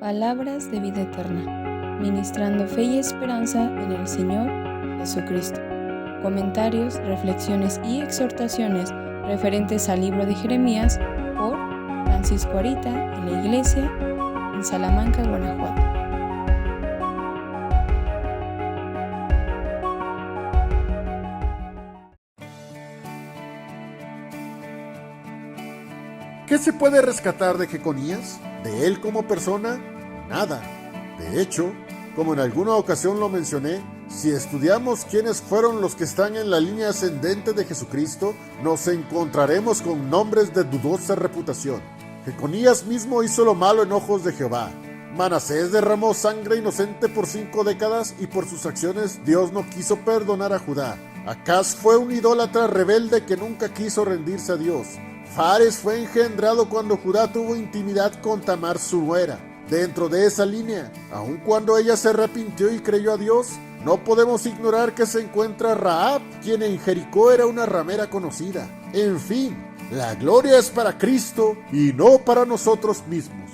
Palabras de vida eterna, ministrando fe y esperanza en el Señor Jesucristo. Comentarios, reflexiones y exhortaciones referentes al libro de Jeremías por Francisco Arita en la iglesia en Salamanca, Guanajuato. ¿Qué se puede rescatar de Jeconías? ¿De él como persona? Nada. De hecho, como en alguna ocasión lo mencioné, si estudiamos quiénes fueron los que están en la línea ascendente de Jesucristo, nos encontraremos con nombres de dudosa reputación. Jeconías mismo hizo lo malo en ojos de Jehová. Manasés derramó sangre inocente por 5 décadas y por sus acciones Dios no quiso perdonar a Judá. Acaz fue un idólatra rebelde que nunca quiso rendirse a Dios. Fares fue engendrado cuando Judá tuvo intimidad con Tamar su nuera. Dentro de esa línea, aun cuando ella se arrepintió y creyó a Dios, no podemos ignorar que se encuentra Rahab, quien en Jericó era una ramera conocida. En fin, la gloria es para Cristo y no para nosotros mismos.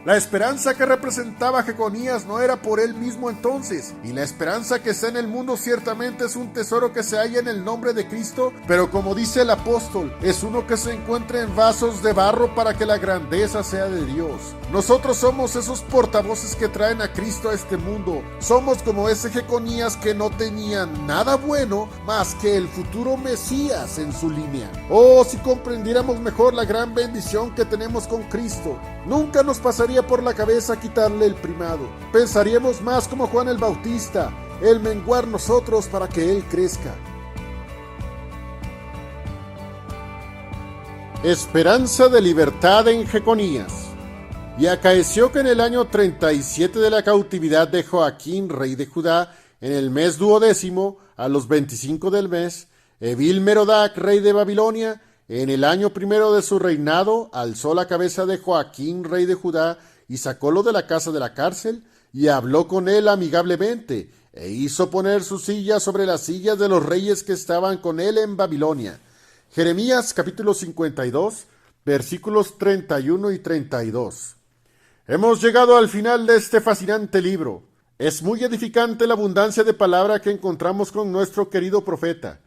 La esperanza que representaba Jeconías no era por él mismo entonces, y la esperanza que está en el mundo ciertamente es un tesoro que se halla en el nombre de Cristo, pero como dice el apóstol, es uno que se encuentra en vasos de barro para que la grandeza sea de Dios. Nosotros somos esos portavoces que traen a Cristo a este mundo. Somos como ese Jeconías que no tenía nada bueno más que el futuro Mesías en su línea. Oh, si comprendiéramos mejor la gran bendición que tenemos con Cristo, nunca nos pasaría por la cabeza quitarle el primado. Pensaríamos más como Juan el Bautista, el menguar nosotros para que él crezca. Esperanza de libertad en Jeconías. Y acaeció que en el año 37 de la cautividad de Joaquín, rey de Judá, en el mes 12, a los 25 del mes, Evil-Merodac, rey de Babilonia, en el año 1 de su reinado, alzó la cabeza de Joaquín, rey de Judá, y sacólo de la casa de la cárcel, y habló con él amigablemente, e hizo poner su silla sobre las sillas de los reyes que estaban con él en Babilonia. Jeremías capítulo 52, versículos 31 y 32. Hemos llegado al final de este fascinante libro. Es muy edificante la abundancia de palabra que encontramos con nuestro querido profeta.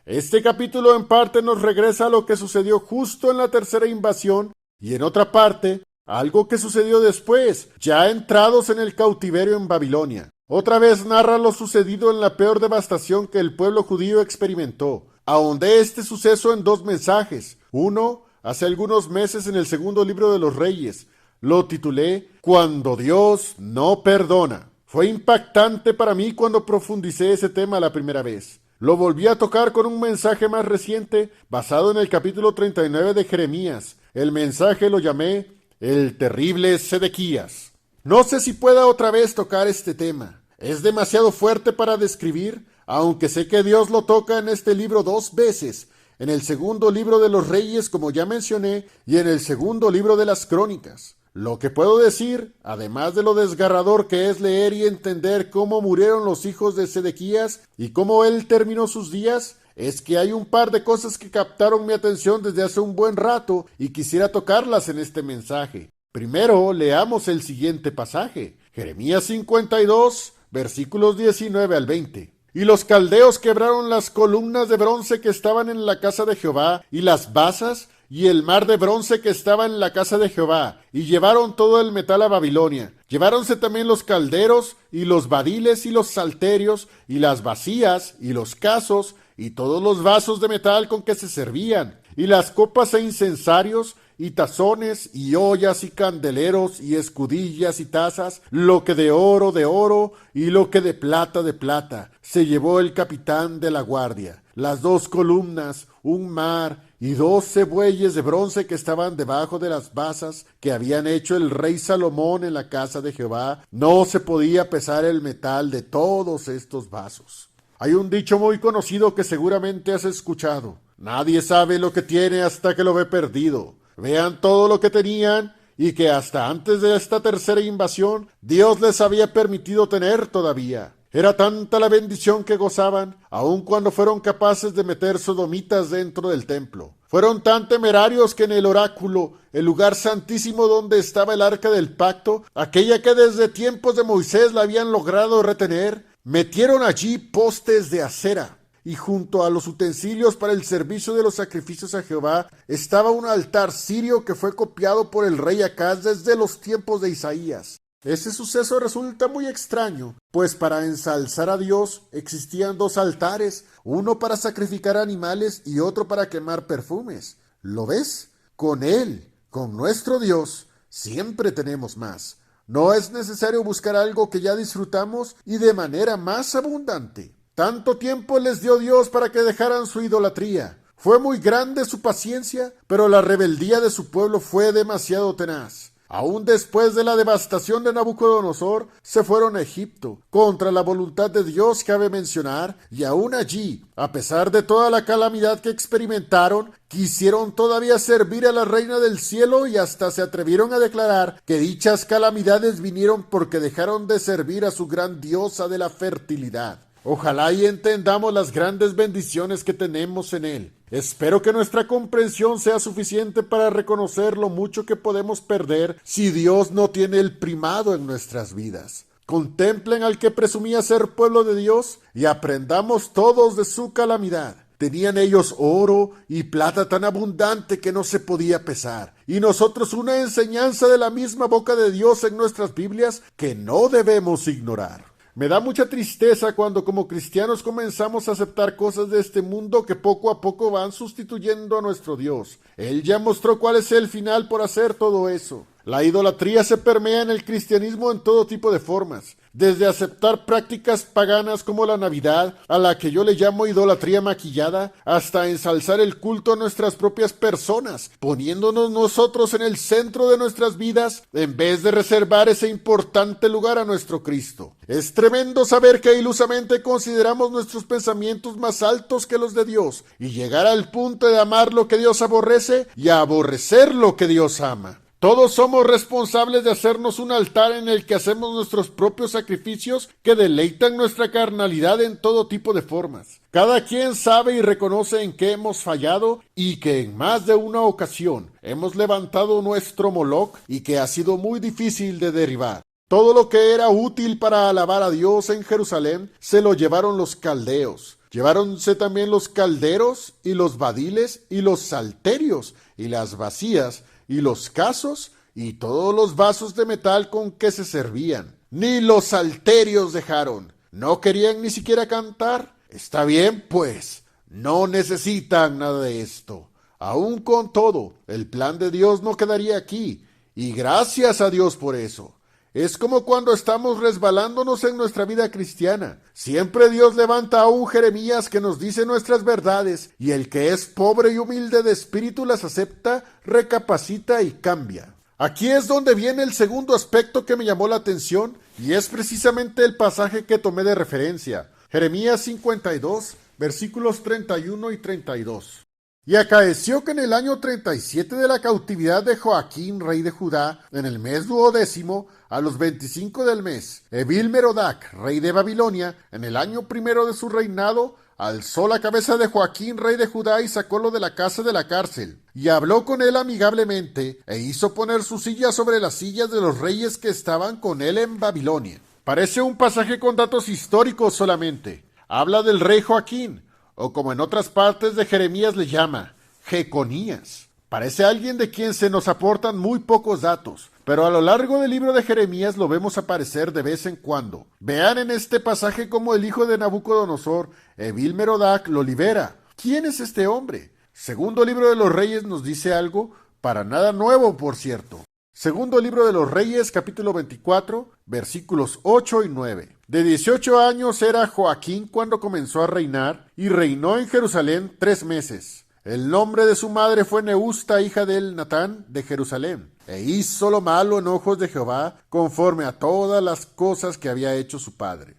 Este capítulo en parte nos regresa a lo que sucedió justo en la tercera invasión y en otra parte algo que sucedió después, ya entrados en el cautiverio en Babilonia. Otra vez narra lo sucedido en la peor devastación que el pueblo judío experimentó. Ahondé este suceso en 2 mensajes. Uno, hace algunos meses en el segundo libro de los Reyes. Lo titulé Cuando Dios no perdona. Fue impactante para mí cuando profundicé ese tema la primera vez. Lo volví a tocar con un mensaje más reciente, basado en el capítulo 39 de Jeremías. El mensaje lo llamé El terrible Sedequías. No sé si pueda otra vez tocar este tema. Es demasiado fuerte para describir, aunque sé que Dios lo toca en este libro 2 veces, en el segundo libro de los Reyes, como ya mencioné, y en el segundo libro de las Crónicas. Lo que puedo decir, además de lo desgarrador que es leer y entender cómo murieron los hijos de Sedequías y cómo él terminó sus días, es que hay un par de cosas que captaron mi atención desde hace un buen rato y quisiera tocarlas en este mensaje. Primero, leamos el siguiente pasaje, Jeremías 52, versículos 19 al 20. Y los caldeos quebraron las columnas de bronce que estaban en la casa de Jehová y las basas y el mar de bronce que estaba en la casa de Jehová, y llevaron todo el metal a Babilonia. Lleváronse también los calderos, y los badiles, y los salterios, y las vasías, y los casos, y todos los vasos de metal con que se servían, y las copas e incensarios, y tazones, y ollas, y candeleros, y escudillas, y tazas, lo que de oro, y lo que de plata, se llevó el capitán de la guardia. Las 2 columnas, un mar, y 12 bueyes de bronce que estaban debajo de las basas que habían hecho el rey Salomón en la casa de Jehová. No se podía pesar el metal de todos estos vasos. Hay un dicho muy conocido que seguramente has escuchado. Nadie sabe lo que tiene hasta que lo ve perdido. Vean todo lo que tenían y que hasta antes de esta tercera invasión Dios les había permitido tener todavía. Era tanta la bendición que gozaban, aun cuando fueron capaces de meter sodomitas dentro del templo. Fueron tan temerarios que en el oráculo, el lugar santísimo donde estaba el arca del pacto, aquella que desde tiempos de Moisés la habían logrado retener, metieron allí postes de acera. Y junto a los utensilios para el servicio de los sacrificios a Jehová estaba un altar sirio que fue copiado por el rey Acaz desde los tiempos de Isaías. Ese suceso resulta muy extraño, pues para ensalzar a Dios existían dos altares, uno para sacrificar animales y otro para quemar perfumes. ¿Lo ves? Con Él, con nuestro Dios, siempre tenemos más. No es necesario buscar algo que ya disfrutamos y de manera más abundante. Tanto tiempo les dio Dios para que dejaran su idolatría. Fue muy grande su paciencia, pero la rebeldía de su pueblo fue demasiado tenaz. Aún después de la devastación de Nabucodonosor, se fueron a Egipto, contra la voluntad de Dios cabe mencionar, y aún allí, a pesar de toda la calamidad que experimentaron, quisieron todavía servir a la Reina del Cielo y hasta se atrevieron a declarar que dichas calamidades vinieron porque dejaron de servir a su gran diosa de la fertilidad. Ojalá y entendamos las grandes bendiciones que tenemos en Él. Espero que nuestra comprensión sea suficiente para reconocer lo mucho que podemos perder si Dios no tiene el primado en nuestras vidas. Contemplen al que presumía ser pueblo de Dios y aprendamos todos de su calamidad. Tenían ellos oro y plata tan abundante que no se podía pesar, y nosotros una enseñanza de la misma boca de Dios en nuestras Biblias que no debemos ignorar. Me da mucha tristeza cuando como cristianos comenzamos a aceptar cosas de este mundo que poco a poco van sustituyendo a nuestro Dios. Él ya mostró cuál es el final por hacer todo eso. La idolatría se permea en el cristianismo en todo tipo de formas, desde aceptar prácticas paganas como la Navidad, a la que yo le llamo idolatría maquillada, hasta ensalzar el culto a nuestras propias personas, poniéndonos nosotros en el centro de nuestras vidas, en vez de reservar ese importante lugar a nuestro Cristo. Es tremendo saber que ilusamente consideramos nuestros pensamientos más altos que los de Dios, y llegar al punto de amar lo que Dios aborrece y a aborrecer lo que Dios ama. Todos somos responsables de hacernos un altar en el que hacemos nuestros propios sacrificios que deleitan nuestra carnalidad en todo tipo de formas. Cada quien sabe y reconoce en qué hemos fallado y que en más de una ocasión hemos levantado nuestro Moloc y que ha sido muy difícil de derribar. Todo lo que era útil para alabar a Dios en Jerusalén se lo llevaron los caldeos. Lleváronse también los calderos y los badiles y los salterios y las vacías y los casos y todos los vasos de metal con que se servían. Ni los salterios dejaron. ¿No querían ni siquiera cantar? Está bien, pues, no necesitan nada de esto. Aún con todo, el plan de Dios no quedaría aquí, y gracias a Dios por eso. Es como cuando estamos resbalándonos en nuestra vida cristiana. Siempre Dios levanta a un Jeremías que nos dice nuestras verdades, y el que es pobre y humilde de espíritu las acepta, recapacita y cambia. Aquí es donde viene el segundo aspecto que me llamó la atención, y es precisamente el pasaje que tomé de referencia. Jeremías 52, versículos 31 y 32. Y acaeció que en el año 37 de la cautividad de Joaquín, rey de Judá, en el mes 12º, a los 25 del mes, Evil-Merodach, rey de Babilonia, en el año primero de su reinado, alzó la cabeza de Joaquín, rey de Judá, y sacólo de la casa de la cárcel, y habló con él amigablemente, e hizo poner su silla sobre las sillas de los reyes que estaban con él en Babilonia. Parece un pasaje con datos históricos solamente. Habla del rey Joaquín, o como en otras partes de Jeremías le llama, Jeconías. Parece alguien de quien se nos aportan muy pocos datos, pero a lo largo del libro de Jeremías lo vemos aparecer de vez en cuando. Vean en este pasaje cómo el hijo de Nabucodonosor, Evil-Merodach, lo libera. ¿Quién es este hombre? Segundo libro de los Reyes nos dice algo, para nada nuevo, por cierto. Segundo libro de los Reyes, capítulo 24, versículos 8 y 9. De 18 años era Joaquín cuando comenzó a reinar, y reinó en Jerusalén 3 meses. El nombre de su madre fue Neusta, hija de Elnatán, de Jerusalén. E hizo lo malo en ojos de Jehová, conforme a todas las cosas que había hecho su padre.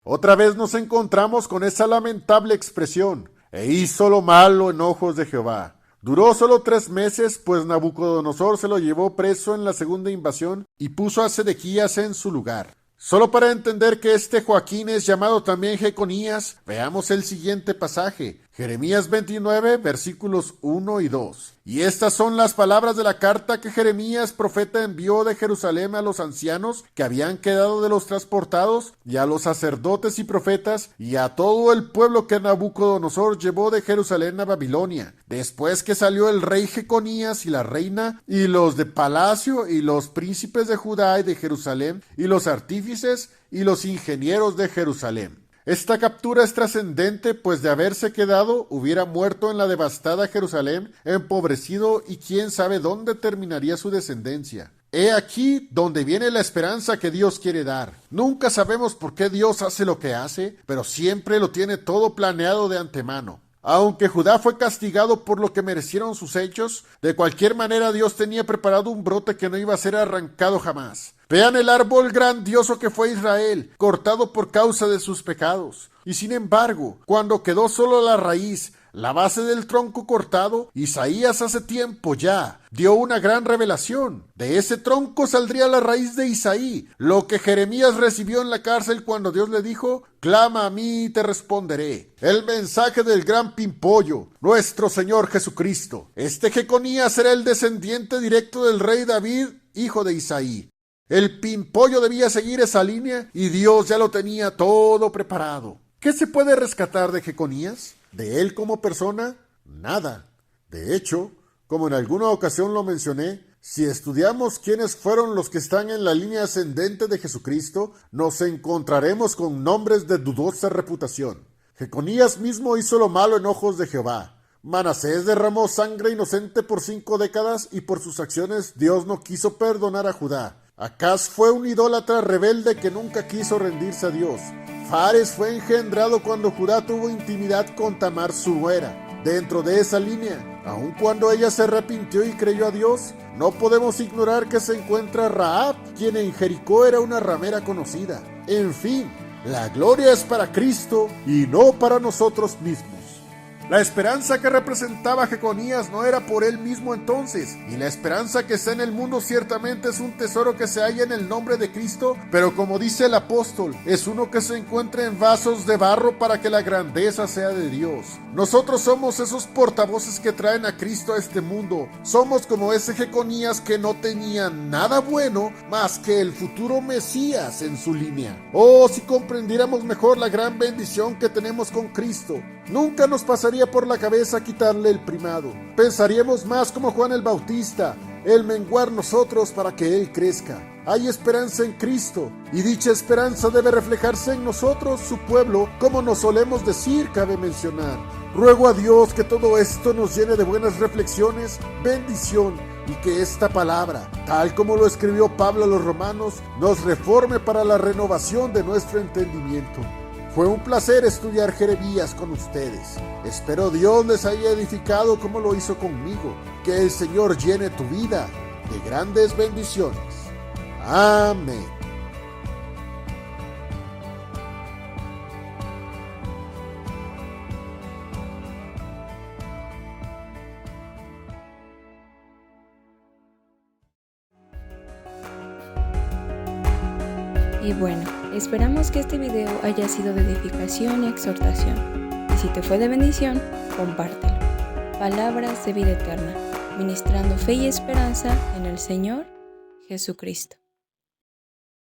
Otra vez nos encontramos con esa lamentable expresión, e hizo lo malo en ojos de Jehová. Duró solo 3 meses, pues Nabucodonosor se lo llevó preso en la segunda invasión y puso a Sedequías en su lugar. Solo para entender que este Joaquín es llamado también Jeconías, veamos el siguiente pasaje, Jeremías 29, versículos 1 y 2. Y estas son las palabras de la carta que Jeremías, profeta, envió de Jerusalén a los ancianos que habían quedado de los transportados, y a los sacerdotes y profetas, y a todo el pueblo que Nabucodonosor llevó de Jerusalén a Babilonia, después que salió el rey Jeconías y la reina, y los de palacio, y los príncipes de Judá y de Jerusalén, y los artífices, y los ingenieros de Jerusalén. Esta captura es trascendente, pues de haberse quedado, hubiera muerto en la devastada Jerusalén, empobrecido, y quién sabe dónde terminaría su descendencia. He aquí donde viene la esperanza que Dios quiere dar. Nunca sabemos por qué Dios hace lo que hace, pero siempre lo tiene todo planeado de antemano. Aunque Judá fue castigado por lo que merecieron sus hechos, de cualquier manera Dios tenía preparado un brote que no iba a ser arrancado jamás. Vean el árbol grandioso que fue Israel, cortado por causa de sus pecados. Y sin embargo, cuando quedó solo la raíz, la base del tronco cortado, Isaías hace tiempo ya dio una gran revelación. De ese tronco saldría la raíz de Isaí, lo que Jeremías recibió en la cárcel cuando Dios le dijo: clama a mí y te responderé. El mensaje del gran pimpollo, nuestro Señor Jesucristo. Este Jeconías era el descendiente directo del rey David, hijo de Isaí. El pimpollo debía seguir esa línea y Dios ya lo tenía todo preparado. ¿Qué se puede rescatar de Jeconías? ¿De él como persona? Nada. De hecho, como en alguna ocasión lo mencioné, si estudiamos quiénes fueron los que están en la línea ascendente de Jesucristo, nos encontraremos con nombres de dudosa reputación. Jeconías mismo hizo lo malo en ojos de Jehová. Manasés derramó sangre inocente por 5 décadas y por sus acciones Dios no quiso perdonar a Judá. Acaz fue un idólatra rebelde que nunca quiso rendirse a Dios. Fares fue engendrado cuando Judá tuvo intimidad con Tamar su nuera. Dentro de esa línea, aun cuando ella se arrepintió y creyó a Dios, no podemos ignorar que se encuentra Rahab, quien en Jericó era una ramera conocida. En fin, la gloria es para Cristo y no para nosotros mismos. La esperanza que representaba Jeconías no era por él mismo entonces, y la esperanza que está en el mundo ciertamente es un tesoro que se halla en el nombre de Cristo, pero como dice el apóstol, es uno que se encuentra en vasos de barro para que la grandeza sea de Dios. Nosotros somos esos portavoces que traen a Cristo a este mundo. Somos como ese Jeconías que no tenía nada bueno más que el futuro Mesías en su línea. Oh, si comprendiéramos mejor la gran bendición que tenemos con Cristo. Nunca nos pasaría por la cabeza quitarle el primado. Pensaríamos más como Juan el Bautista, el menguar nosotros para que Él crezca. Hay esperanza en Cristo, y dicha esperanza debe reflejarse en nosotros, su pueblo, como nos solemos decir, cabe mencionar. Ruego a Dios que todo esto nos llene de buenas reflexiones, bendición, y que esta palabra, tal como lo escribió Pablo a los romanos, nos reforme para la renovación de nuestro entendimiento. Fue un placer estudiar Jeremías con ustedes. Espero Dios les haya edificado como lo hizo conmigo. Que el Señor llene tu vida de grandes bendiciones. Amén. Y bueno, esperamos que este video haya sido de edificación y exhortación. Y si te fue de bendición, compártelo. Palabras de vida eterna, ministrando fe y esperanza en el Señor Jesucristo.